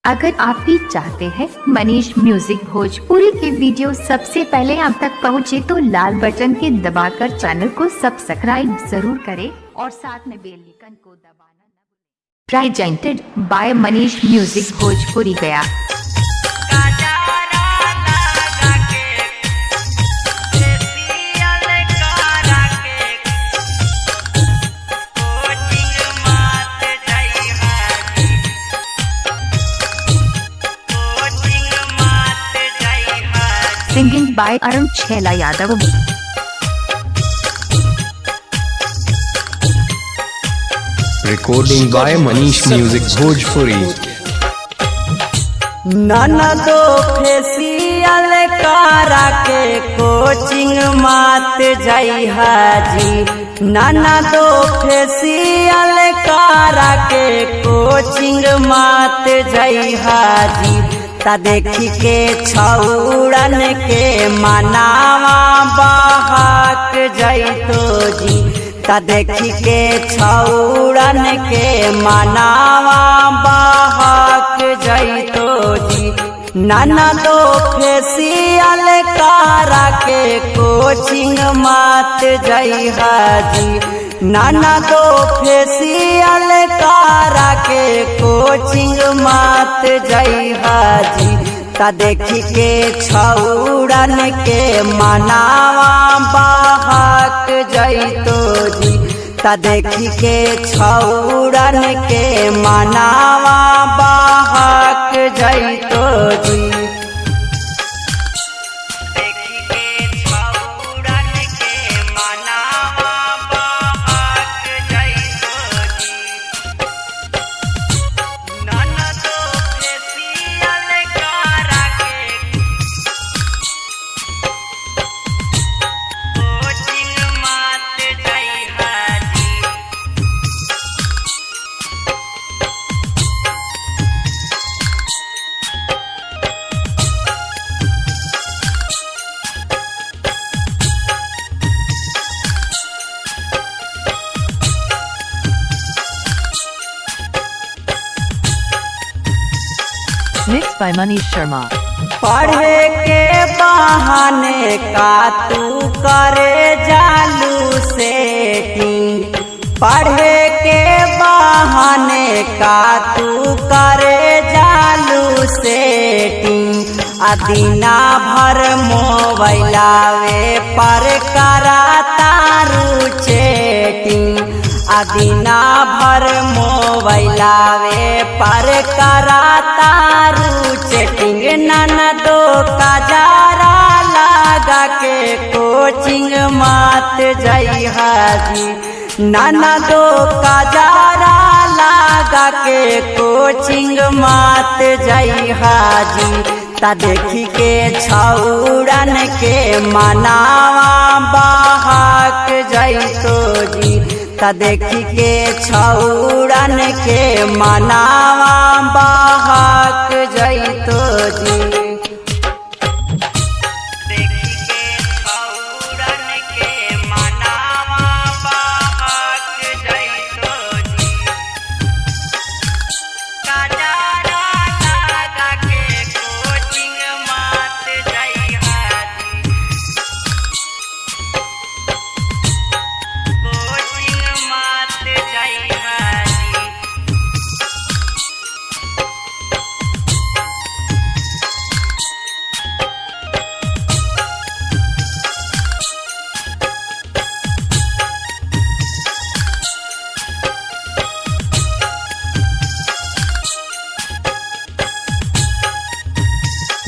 अगर आप भी चाहते हैं मनीष म्यूजिक भोजपुरी के वीडियो सबसे पहले आप तक पहुंचे तो लाल बटन के दबाकर चैनल को सब्सक्राइब जरूर करें और साथ में बेल आइकन को दबाना न भूलें। Presented by Manish music Bhojpuri गया। Singing by Arun Chhela Yadav. Recording by Manish music Bhojpuri. ननदो फेसियल करा के कोचिंग मात जाई हाजी। ननदो फेसियल करा के कोचिंग मात जाई हाजी। ता देखी के छौड़न के मनावा बहाक जैतो जी। ता देखी के छौड़न के मनावा बहाक जैतो जी। ननदो फेसियल करा के कोचिंग मात जई हाजी। ननदो फेसियल करा के कोचिंग मात जई हाजी। ता देखी के छौड़न के मनावा बहाक जैतो जी। ता देखी के छौड़न के मनावा बहाक जैतो जी। Mixed by Manish Sharma। पढ़े के बहाने का तू करे जालू सेटिंग। पढ़े के बहाने का तू करे जालू सेटिंग। दिना भर मोबाइलावे पर करा तारू चैटिंग। दिना भर मोबाइलावे पर करा तारू चैटिंग। ननदो का जारा लगा के कोचिंग मात जई हाजी। ननदो का जारा लगा के कोचिंग मात जई हाजी। ता देखी के छौड़न के मनावा बहाक जैतो जी। ता देखी के छौड़न के मनावा बहाक जैतो जी।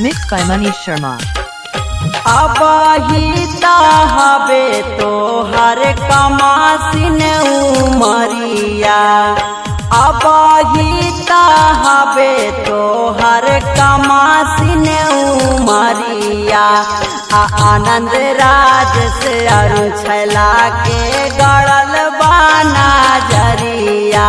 Mixed by Manish Sharma। अब ही हवे तो हर कमासिन उमरिया। अब ही हवे तो हर कमासिन उमरिया। आनंद राज से अरुण छला के गड़ल बाना जरिया।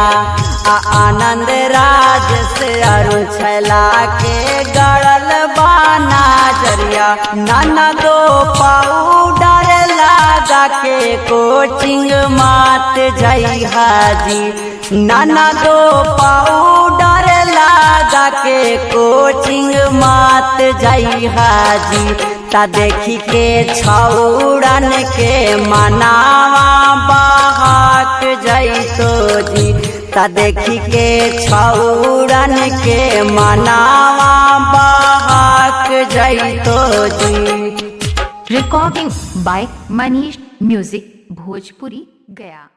आनंद राज से अरुण छला के गड़ल बाना जरिया। ननदो पाउडर ला लगा के कोचिंग मात जई हाजी नाना दो पाउडर लगा के कोचिंग मात जई हाजी ता देखी के छौड़न के मनावा बहाक जई तो जी ता देखी के छौड़न के मनावा बहाक जई तो जी। Recording by Manish music Bhojpuri Gaya.